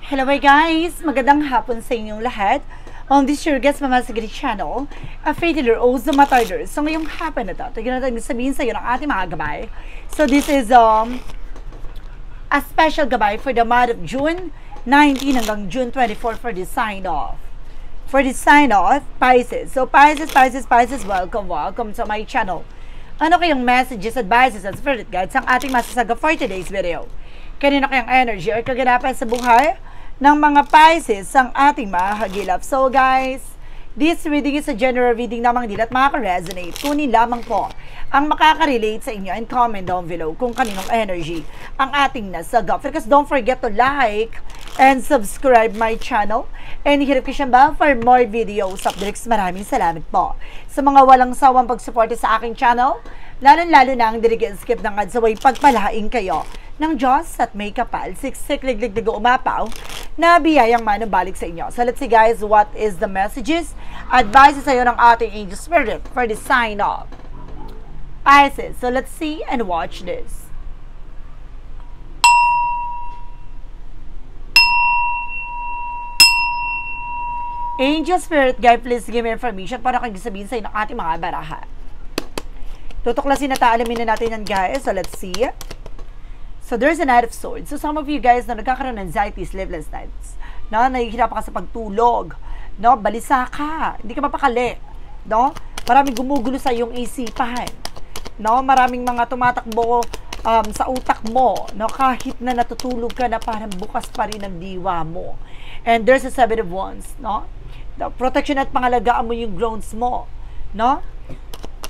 Hello guys! Magandang hapon sa inyong lahat. This is your guest Mama Sigrid channel, a faith healer o Zumatarder. So ngayong hapon na ito natin sabihin sa iyo ng ating mga gabay. So this is a special gabay for the month of June 19 hanggang June 24 for the sign off. For the sign off, Pisces. So Pisces, welcome to my channel. Ano kayong messages, advices, and spirit guides ang ating masasaga for today's video? Kanino kayang energy or kaganapan sa buhay ng mga Pisces ang ating mahagilap. So guys, this reading is a general reading lamang din at makaka-resonate. Kunin lamang po ang makaka-relate sa inyo and comment down below kung kaninong energy ang ating nasaga. Because don't forget to like and subscribe my channel and hit notification bell for more videos updates. Maraming salamat po sa mga walang sawang pagsuporta sa aking channel, lalo na ang skip ng ads away pagpalaing kayo ng Diyos at may kapal, siksik, liglig, umapaw, na biyayang manubalik sa inyo. So let's see guys, what is the messages, advices sa'yo ng ating angel spirit for the sign of Pisces. So let's see and watch this. Angel spirit guide, please give me information para kang sabihin sa'yo ng ating mga baraha. Tutuklasin at alamin na natin yan guys. So let's see. So, there's a Knight of Swords. So, some of you guys na nagkakaroon ng anxiety, sleepless nights, no? Nahihirapan ka sa pagtulog, no? Balisa ka, hindi ka mapakali, no? Maraming gumugulo sa iyong isipan, no? Maraming mga tumatakbo sa utak mo, no? Kahit na natutulog ka na parang bukas pa rin ang diwa mo. And there's a Seven of Wands, no? The protection at pangalagaan mo yung groans mo, no?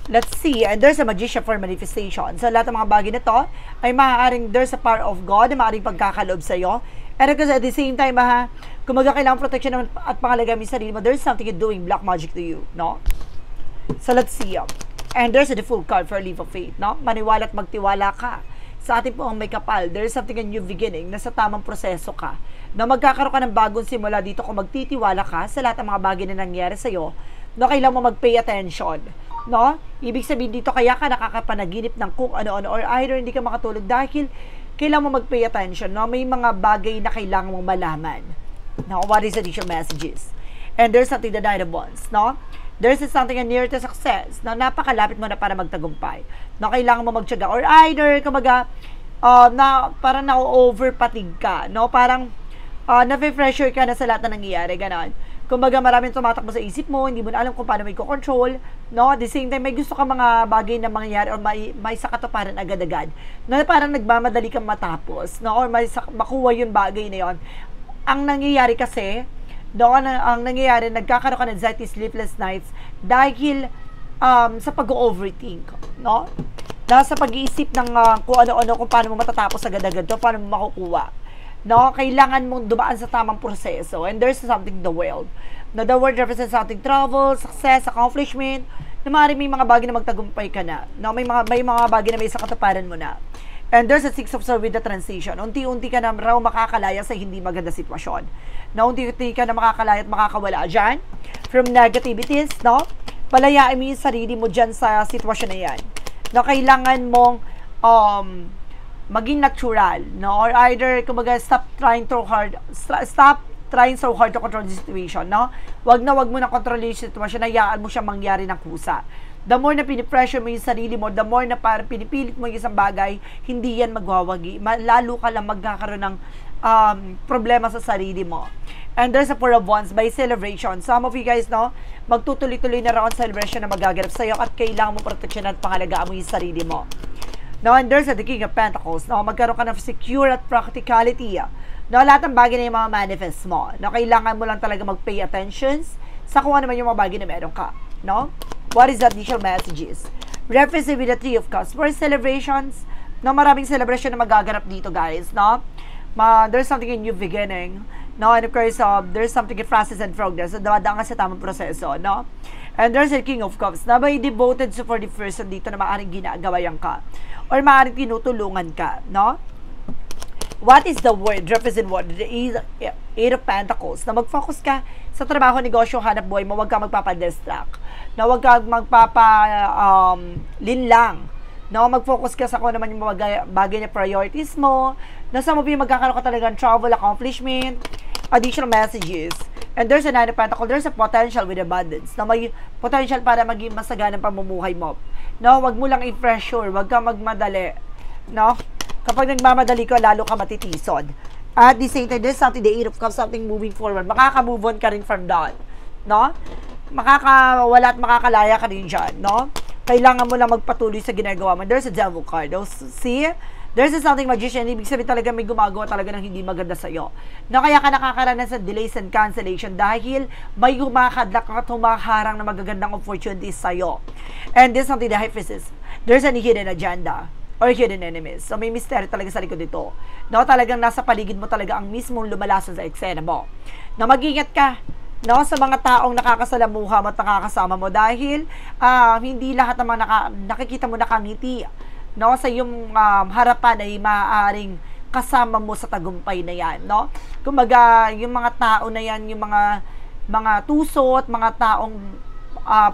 Let's see, and there's a Magician for manifestation. So, lahat ng mga bagay na to ay maaaring there's a power of God na maaaring pagkakaloob sa iyo. And because at the same time, kumaga kailangan protection at pangalagaan mo yung sarili mo, there's something doing black magic to you, no? So, let's see. And there's a full card for a leap of faith, no? Maniwala at magtiwala ka. Sa ating pong may kapal, there's something a new beginning, nasa tamang proseso ka. Na magkakaroon ka ng bagong simula dito kung magtitiwala ka sa lahat ng mga bagay na nangyari sa iyo, no? Kailangan mo mag-pay attention, no? Ibig sabihin dito kaya ka nakakapanaginip ng kung ano-ano or either hindi ka makatulog dahil kailangan mo mag-pay attention, no? May mga bagay na kailangan mong malaman. Now, what is additional messages? And there's something the Knight of Wands, no? There's something near to success, no? Napakalapit mo na para magtagumpay. No, kailangan mo magtiyaga or either kumaga na parang na-overpatig ka, no? Parang na-pressure ka na sa lahat na nangyayari, ganon. Kumbaga maraming tumatakbo sa isip mo, hindi mo na alam kung paano may control, no? At the same time, may gusto ka mga bagay na mangyayari or may sakatuparan agad-agad, na parang nagmamadali kang matapos, no? Or makuha yung bagay na yon. Ang nangyayari kasi, no? Ang nangyayari, nagkakaroon ka ng anxiety, sleepless nights, dahil sa pag-overthink, no? Sa pag-iisip ng kung ano-ano, kung paano mo matatapos agad-agad, to, paano mo makukuha. No, kailangan mong dumaan sa tamang proseso. And there's something the world. No, the world represents something travel, success, accomplishment. Na maaaring may mga bagay na magtagumpay ka na. No, may mga bagay na may isang katuparan mo na. And there's a Six of Swords with the transition. Unti-unti ka na raw makakalaya sa hindi maganda sitwasyon. No, unti-unti ka na makakalaya at makakawala dyan from negativities, no? Palayain mo yung sarili mo dyan sa sitwasyon na yan. No, kailangan mong maging natural, no? Or either, kumbaga, stop trying so hard to control the situation, no? Wag mo na control yung situation, hayaan mo siya mangyari ng kusa. The more na pinipressure mo yung sarili mo, the more na parang pinipilit mo yung isang bagay, hindi yan magwawagi. Lalo ka lang magkakaroon ng problema sa sarili mo. And there's a Four of Wands by celebration. Some of you guys, no? Magtutuloy-tuloy na raw ang celebration na magaganap sa'yo at kailangan mo protection at pangalagaan mo yung sarili mo. No, and there's the King of Pentacles. No, magkaroon ka ng secure at practicality. No, lahat ng bagay na yung mga manifest mo. No, kailangan mo lang talaga mag-pay attentions sa kung ano man yung mga bagay na meron ka. No? What is the additional messages? Represent with the Three of Cups. For celebrations, no, maraming celebration na magaganap dito, guys. No? There's something in new beginning. No, and of course, there's something in process and progress. So, damadaan ka sa tamang proseso, no? And there's a King of Cups na may devoted supportive person dito na maaaring ginagawayan ka or maaaring tinutulungan ka, no? What is the word? Represent what? The Eight of Pentacles. Na mag-focus ka sa trabaho, negosyo, hanap buhay mo. Huwag ka magpapadistract. Na huwag ka magpapalinlang. No, mag-focus ka sa kung naman yung bagay na priorities mo. Na some of you magkakaroon ka talaga ng travel accomplishment. additional messages. And there's a Nine of Pentacles, there's a potential with abundance. Na may potential para maging masaganang pamumuhay mo. No, wag mo lang i-pressure, wag ka magmadali. No? Kapag nagmamadali ka, lalo ka matitisod. At the same time, there's something, the Eight of Cups, something moving forward. Makaka-move on ka rin from that. No? Makakawala at makakalaya ka rin dyan. No? Kailangan mo lang magpatuloy sa ginagawa mo. There's a Devil card. See? There's a something magician. Ibig sabihin talaga may gumagawa talaga ng hindi maganda sa'yo. No? Kaya ka nakakaranas sa delays and cancellation dahil may humakadlak at humaharang na magagandang opportunities sa'yo. And there's something, the High Priestess. There's a hidden agenda or hidden enemies. So, may mystery talaga sa likod dito. No, talagang nasa paligid mo talaga ang mismong lumalason sa eksena mo. Na mag-ingat ka, no, sa mga taong nakakasalamuha mo at nakakasama mo dahil hindi lahat ng mga nakikita mo nakangiti, no, sa iyong harapan ay maaaring kasama mo sa tagumpay na yan, no? Kumbaga, yung mga tao na yan, yung mga tusot, mga taong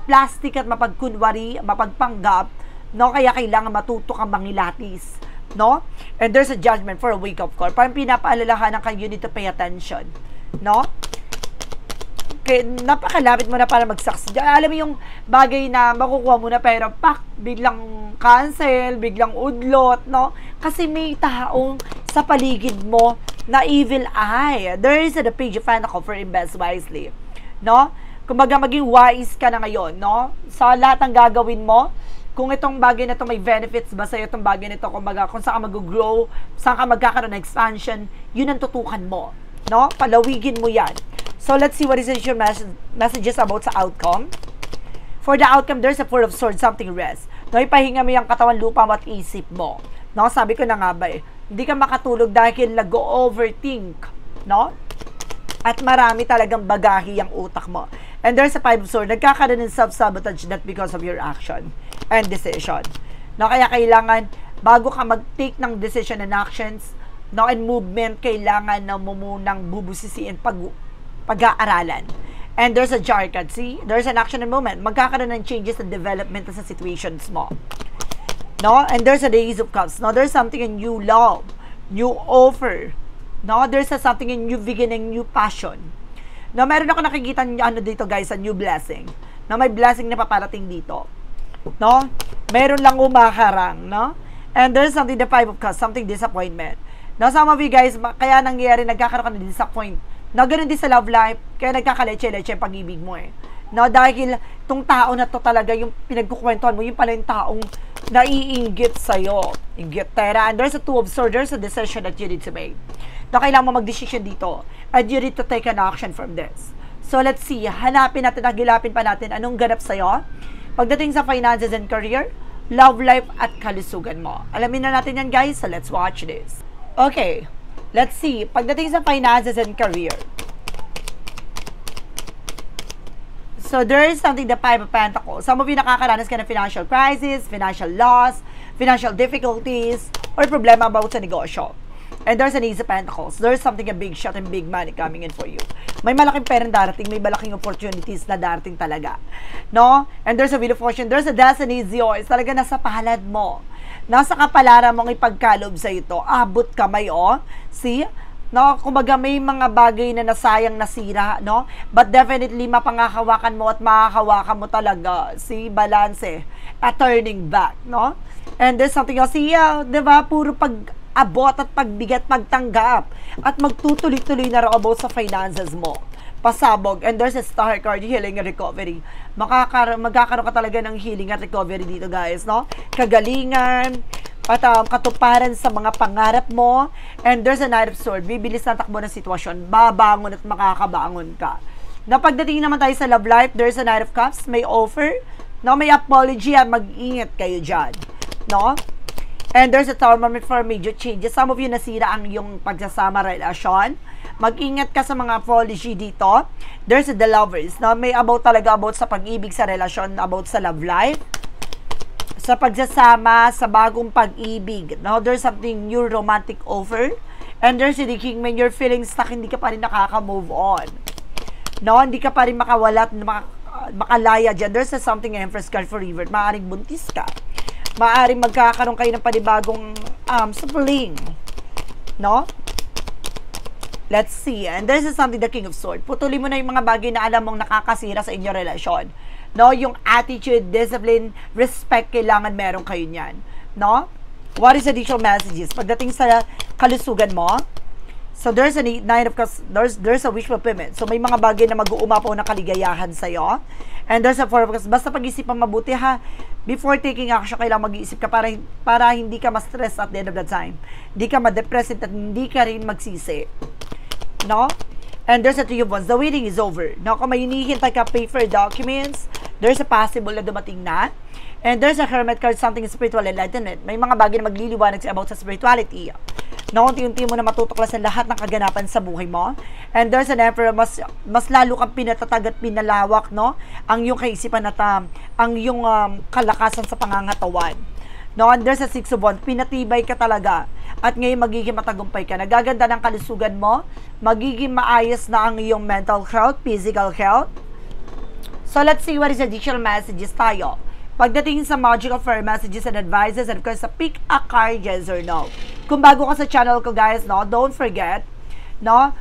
plastic at mapagkunwari, mapagpanggap, no, kaya kailangan matuto kang mangilatis, no? And there's a judgment for a wake-up call. Parang pinapaalalahanan ka, you need to pay attention, no? Kaya napakalapit mo na para mag-succeed. Alam mo yung bagay na makukuha mo na pero biglang cancel, biglang udlot, no? Kasi may taong sa paligid mo na evil eye. There is the Page of Pentacles for invest wisely, no? Kumbaga maging wise ka na ngayon, no? Sa lahat ng gagawin mo, kung itong bagay na ito may benefits ba sa'yo itong bagay na ito, kumbaga kung saan ka mag-grow, saan ka magkakaroon ng expansion, yun ang tutukan mo, no? Palawigin mo yan. So, let's see what is your messages about sa outcome. For the outcome, there's a Four of Swords, something rest. No, ipahinga mo yung katawan, lupa mo at isip mo. No, sabi ko na nga ba hindi ka makatulog dahil nag-overthink, no? At marami talagang bagahi ang utak mo. And there's a Five of Swords, nagkakaroon ng self-sabotage not because of your action and decision. No, kaya kailangan, bago ka mag-take ng decision and actions, no, and movement, kailangan na mo munang bubusisiin pag-aaralan. And there's a jar card, see? There's an action and movement. Magkakaroon ng changes and development sa situations mo. No? And there's a Ace of Cups. No? There's something in new love, new offer. No? There's something in new beginning, new passion. No? Meron ako nakikita dito guys, a new blessing. No? May blessing na paparating dito. No? Meron lang umaharang, no? And there's something, the Five of Cups, something disappointment. No? Some of you guys, kaya nangyayari, nagkakaroon ka ng disappointment. No, ganun din sa love life, kaya nagkakaleche-leche ang pag-ibig mo No, dahil itong tao na to talaga, yung pinagkukwentuhan mo, yung pala yung taong naiinggit sa'yo. Inggit tera. And there's a Two of Swords, there's a decision that you need to make. No, kailangan mo mag-decision dito. And you need to take an action from this. So, let's see. Hanapin natin, agilapin pa natin anong ganap sa'yo. Pagdating sa finances and career, love life at kalusugan mo. Alamin na natin yan, guys. So, let's watch this. Okay. Let's see, pagdating sa finances and career. So, there is something, the Five of Pentacles. Some of you nakakaranas ka ng financial crisis, financial loss, financial difficulties, or problema about sa negosyo. And there's an Ace of Pentacles. There's something, a big shot and big money coming in for you. May malaking perang darating, may malaking opportunities na darating talaga. No? And there's a Wheel of Fortune. There's a destiny is yours. Talaga nasa palad mo. Nasa kapalaran mong ipagkalob sa ito. Abot kamay, See? No? Kumbaga may mga bagay na nasayang nasira, no? But definitely, mapangakawakan mo at makakawakan mo talaga. See? Balance. A turning back, no? And there's something else. See, diba? Puro pag-abot at pagbigat, pagtanggap. At magtutuloy-tuloy na raw about sa finances mo. Pasabog. And there's a Star card, healing and recovery. Magkakaroon ka talaga ng healing at recovery dito, guys, no? Kagalingan, at katuparan sa mga pangarap mo. And there's a Knight of Swords. Bibilis na takbo ng sitwasyon. Babangon at makakabangon ka. Na pagdating naman tayo sa love life, there's a Knight of Cups. May offer. No? May apology at mag-ingat kayo dyan. No? And there's a Tower for major changes. Some of you nasira ang yung pagsasama relasyon. Mag-ingat ka sa mga apology dito. There's the lovers. No? May about talaga about sa pag-ibig sa relasyon, about sa love life. Sa pagsasama, sa bagong pag-ibig. No? There's something new romantic offer. And there's the king when you're feeling stuck, hindi ka pa rin nakaka-move on. No? Hindi ka pa rin makawala at makalaya dyan. There's something Empress card for river. Maaaring buntis ka. Maaaring magkakaroon kayo ng panibagong spling. No? Let's see. And this is something, the King of Swords. Putulin mo na yung mga bagay na alam mong nakakasira sa inyong relasyon. No? Yung attitude, discipline, respect, kailangan meron kayo niyan. No? What is additional messages? Pagdating sa kalusugan mo, so there's a there's a wish fulfillment. So may mga bagay na mag-uumapaw na kaligayahan sa'yo. And there's a focus. Basta pag-isipan mabuti ha. Before taking action, kailangan mag-iisip ka para hindi ka ma-stress at the end of the time. Hindi ka ma-depress at hindi ka rin magsisi. No? And there's a Three of Wands. The waiting is over. No? Kung may hinihintay ka paper documents, there's a possible na dumating na. And there's a Hermit card, something spiritual enlightenment. May mga bagay na magliliwanag about sa spirituality. No, unti-unti mo na matutuklasan lahat ng kaganapan sa buhay mo. And there's an Emperor, mas lalo kang pinatatag at pinalawak, no? Ang iyong kaisipan at ang iyong kalakasan sa pangangatawan. No, and there's a Six of Wands, pinatibay ka talaga. At ngayon magiging matagumpay ka. Nagaganda ng kalusugan mo, magiging maayos na ang iyong mental health, physical health. So let's see what is additional messages tayo. Pagdating sa magical fairy messages and advices, and of course, pick a card, yes or no. Kung bago ka sa channel ko, guys, no, don't forget, no,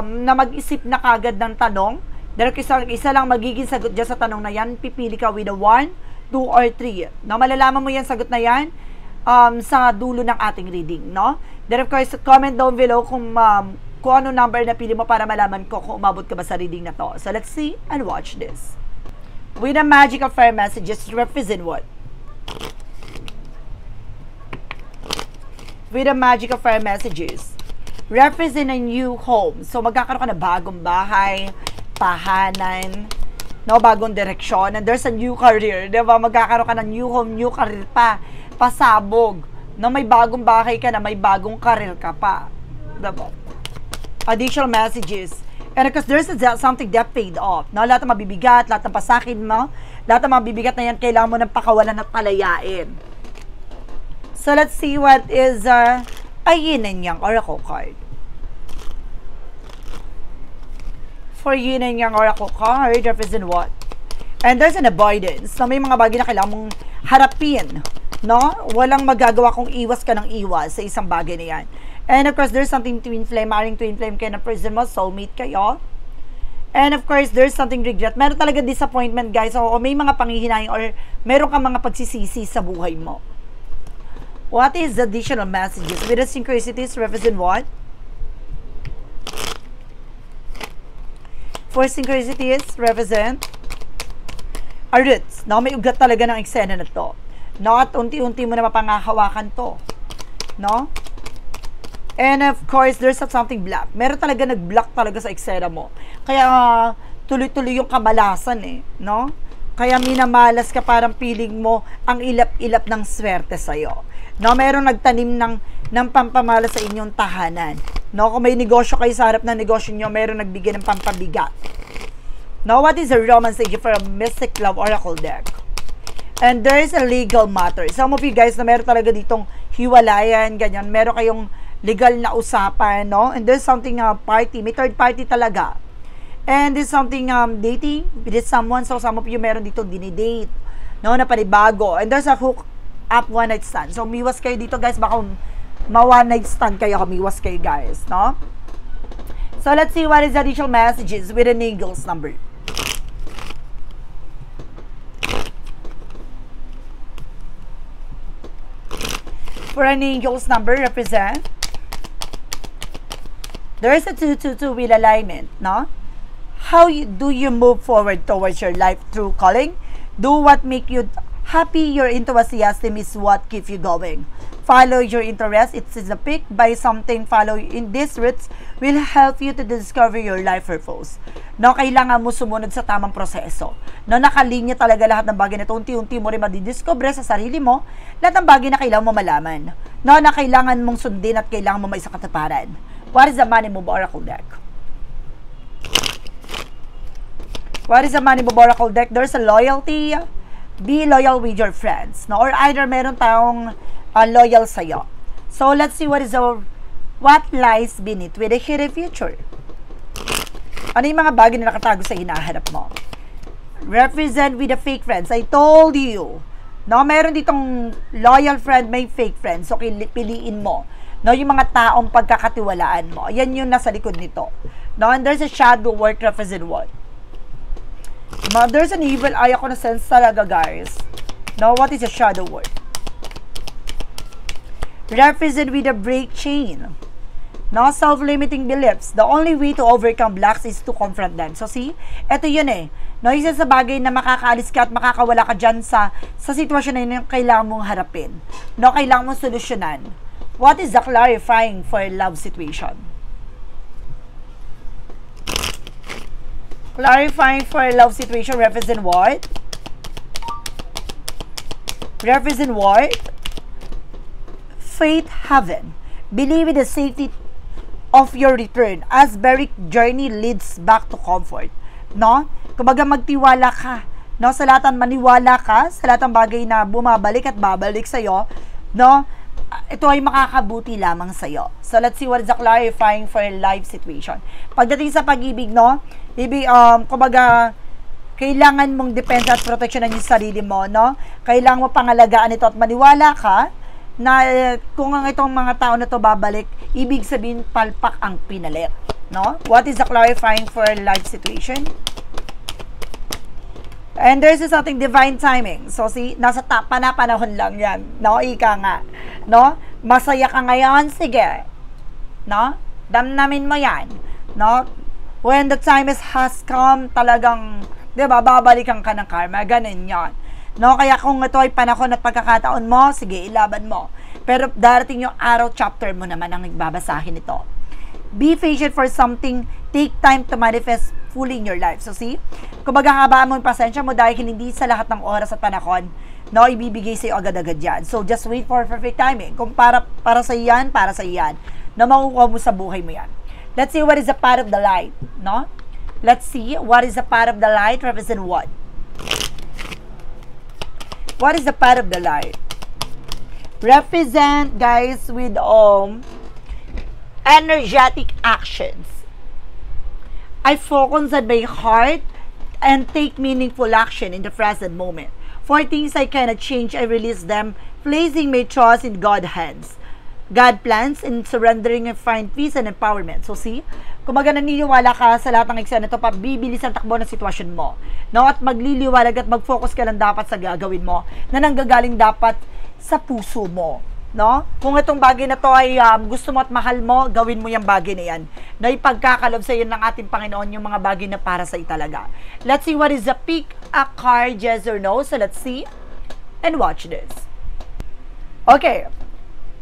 na mag-isip na kagad ng tanong. Dahil isa lang magiging sagot dyan sa tanong na yan, pipili ka with a 1, 2, or 3. No, malalaman mo yan, sagot na yan, sa dulo ng ating reading, no. Then of course, comment down below kung ano number na pili mo para malaman ko kung umabot ka ba sa reading na to. So let's see and watch this. With a magical fire messages, represent what? With a magical fire messages, represent a new home. So, magkakaroon ka na bagong bahay, tahanan, no, bagong direksyon, and there's a new career, diba? Magkakaroon ka ng new home, new career pa, pasabog, no, may bagong bahay ka na, may bagong career ka pa, diba? Additional messages. And because there's something that paid off. No? Lahat ng mabibigat, lahat ng pasakin mo, lahat ng mabibigat na yan, kailangan mo ng pakawalan at palayain. So, let's see what is a Yin and Yang Oracle card. For Yin and Yang Oracle card, represent what? And there's an avoidance. So, may mga bagay na kailangan mong harapin. No? Walang magagawa kung iwas ka ng iwas sa isang bagay na yan. And of course, there's something twin flame, maring twin flame kayo na person mo, soulmate kayo. And of course, there's something regret. Meron talaga disappointment, guys. O may mga panghihinayang or meron kang mga pagsisisi sa buhay mo. What is the additional messages? With the synchronicities, represent what? For synchronicities, represent a roots. No, may ugat talaga ng eksena na to. No, at unti-unti mo na mapangahawakan to. No? And of course, there's something black. Meron talaga nag-block talaga sa eksena mo. Kaya tuloy-tuloy yung kamalasan eh, no? Kaya minamalas ka, parang feeling mo ang ilap-ilap ng swerte sa'yo. No, meron nagtanim ng pampamalas sa inyong tahanan. No, kung may negosyo kayo sa harap ng negosyo nyo, meron nagbigay ng pampabigat. No, what is a romance age for a Mystic Love Oracle deck? And there is a legal matter. Some of you guys na meron talaga ditong hiwalayan, ganyan. Meron kayong legal na usapan, no? And there's something party, may third party talaga. And there's something dating with someone. So some of you meron dito dinidate, no, na panibago. And there's a hook up one night stand. So miwas kayo dito, guys, baka ma-one night stand kayo, miwas kayo, guys, no? So let's see what is the additional messages with an Angel's number. For an Angel's number, represent there is a 222 with alignment, no? How do you move forward towards your life through calling? Do what make you happy. Your enthusiasm is what keeps you going. Follow your interest. It is a pick by something. Follow in these routes will help you to discover your life purpose. No, kailangan mo sumunod sa tamang proseso. No, nakalinya talaga lahat ng bagay na ito. Unti-unti mo rin madidiscover sa sarili mo lahat ng bagay na kailangan mo malaman. No, na kailangan mong sundin at kailangan mo may isang katuparan. What is the Money Move Oracle deck? What is the Money Move Oracle deck? There's a loyalty. Be loyal with your friends. No? Or either meron tayong loyal sa'yo. So, let's see what lies beneath with a hidden future. Ano yung mga bagay na nakatago sa hinaharap mo? Represent with the fake friends. I told you. No, meron ditong loyal friend, may fake friend. So, piliin mo. No, yung mga taong pagkakatiwalaan mo. Yan yung nasa likod nito. No, and there's a shadow work represent what? No, there's an evil eye ako na sense talaga, guys. No, what is a shadow work? Represent with a break chain. No, self-limiting beliefs. The only way to overcome blocks is to confront them. So, see? Ito yun eh. No, isa sa bagay na makakaalis ka at makakawala ka dyan sa sitwasyon na yun yung kailangan mong harapin. No, kailangan mong solusyonan. What is the clarifying for love situation? Clarifying for love situation represent what? Represent what? Faith heaven. Believe in the safety of your return as Beric journey leads back to comfort. No? Kumbaga magtiwala ka. No? Sa lahat ng maniwala ka, sa lahat ng bagay na bumabalik at babalik sa'yo, no? Ito ay makakabuti lamang sa'yo. So, let's see what is the clarifying for life situation. Pagdating sa pag-ibig, no? Kumbaga, kailangan mong depensa at proteksyonan yung sarili mo, no? Kailangan mo pangalagaan ito at maniwala ka na kung ang itong mga tao na to babalik, ibig sabihin palpak ang pinalit, no? What is the clarifying for life situation? And there's something divine timing. So, see, nasa panahon lang yan. No? Ika nga. No? Masaya ka ngayon? Sige. No? Damnamin mo yan. No? When the time has come, talagang, di ba, babalikan ka ng karma. Ganun yan. No? Kaya kung ito ay panahon at pagkakataon mo, sige, ilaban mo. Pero darating yung araw chapter mo naman ang babasahin ito. Be patient for something. Take time to manifest fully in your life. So, see? Kumbaga, habaan mo yung pasensya mo dahil hindi sa lahat ng oras at panahon, no, ibibigay sa'yo agad-agad yan. So, just wait for perfect timing. Kung para sa iyan, para sa iyan. Na makukuha mo sa buhay mo yan. Let's see what is the path of the light. No? Let's see what is the path of the light represent what? What is the path of the light? Represent, guys, with energetic actions. I focus on my heart and take meaningful action in the present moment. For things I cannot change, I release them, placing my trust in God's hands. God plans and surrendering and find peace and empowerment. So, see? Kumaga naniniwala ka sa lahat ng eksena ito, pabibilis ang takbo ng sitwasyon mo. No? At magliliwalag at mag-focus ka lang dapat sa gagawin mo na nanggagaling dapat sa puso mo. No? Kung itong bagay na to ay gusto mo at mahal mo, gawin mo yung bagay na yan. Na ipagkakalob sa iyo ng ating Panginoon yung mga bagay na para sa iyo talaga. Let's see what is the pick a card, yes or no. So let's see and watch this. Okay.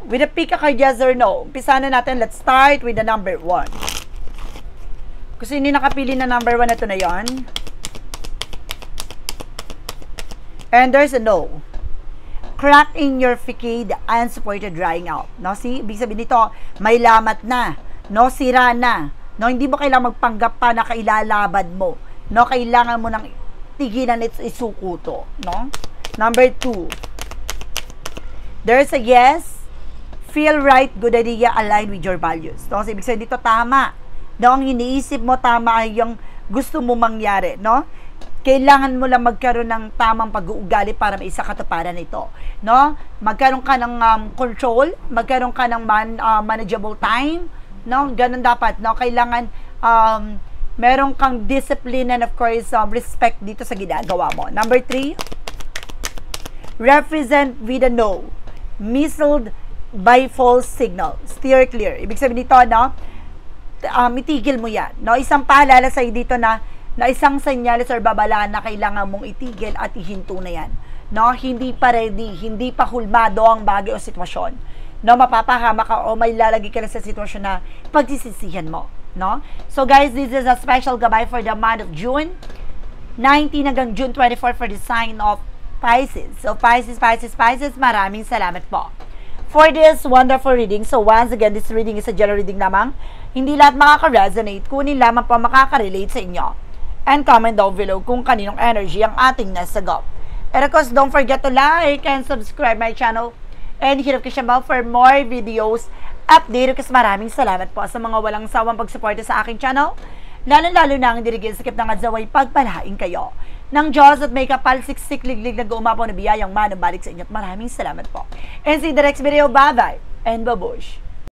With the pick a card, yes or no. Umpisa na natin. Let's start with the number 1. Kasi hindi nakapili na number 1 na ito na yan. And there's a no. Crack in your facade, unsupported, drying out. No, see? Ibig sabihin nito, may lamat na. No, sira na. No, hindi mo kailangang magpanggap pa na kailalaban mo. No, kailangan mo nang tigilan at isuko to. No? Number 2. There's a yes, feel right, good idea, align with your values. No, so, ibig sabihin dito, tama. No, ang iniisip mo, tama ay yung gusto mo mangyari. No? Kailangan mo lang magkaroon ng tamang pag-uugali para maisa katuparan ito. No? Magkaroon ka ng control, magkaroon ka ng manageable time, no? Ganun dapat, no? Kailangan meron kang discipline and of course respect dito sa ginagawa mo. Number 3, represent with a no. Misled by false signal. Steer clear. Ibig sabihin dito, no? Itigil mo yan. No? Isang paalala sa'yo dito na isang senyales or babalaan na kailangan mong itigil at ihinto na yan. No? Hindi pa ready, hindi pa hulmado ang bagay o sitwasyon. No? Mapapahama ka o may lalagay ka na sa sitwasyon na pagsisisihan mo. No? So guys, this is a special gabay for the month of June 19 hanggang June 24 for the sign of Pisces. So Pisces, maraming salamat po for this wonderful reading. So once again, this reading is a general reading lamang. Hindi lahat makaka-resonate, kunin lamang po makaka-relate sa inyo. And comment down below kung kaninong energy ang ating nasagap. And of course, don't forget to like and subscribe my channel and hit notification bell for more videos update. Kasi maraming salamat po sa mga walang sawang pagsuporta sa aking channel. Lalo-lalo na ang dirigin sakip ng adzaway pagpalain kayo ng Diyos at may kapal siksik liglig na gumapaw na biyayang manabalik sa inyo. At maraming salamat po. And see you the next video. Bye-bye and babush.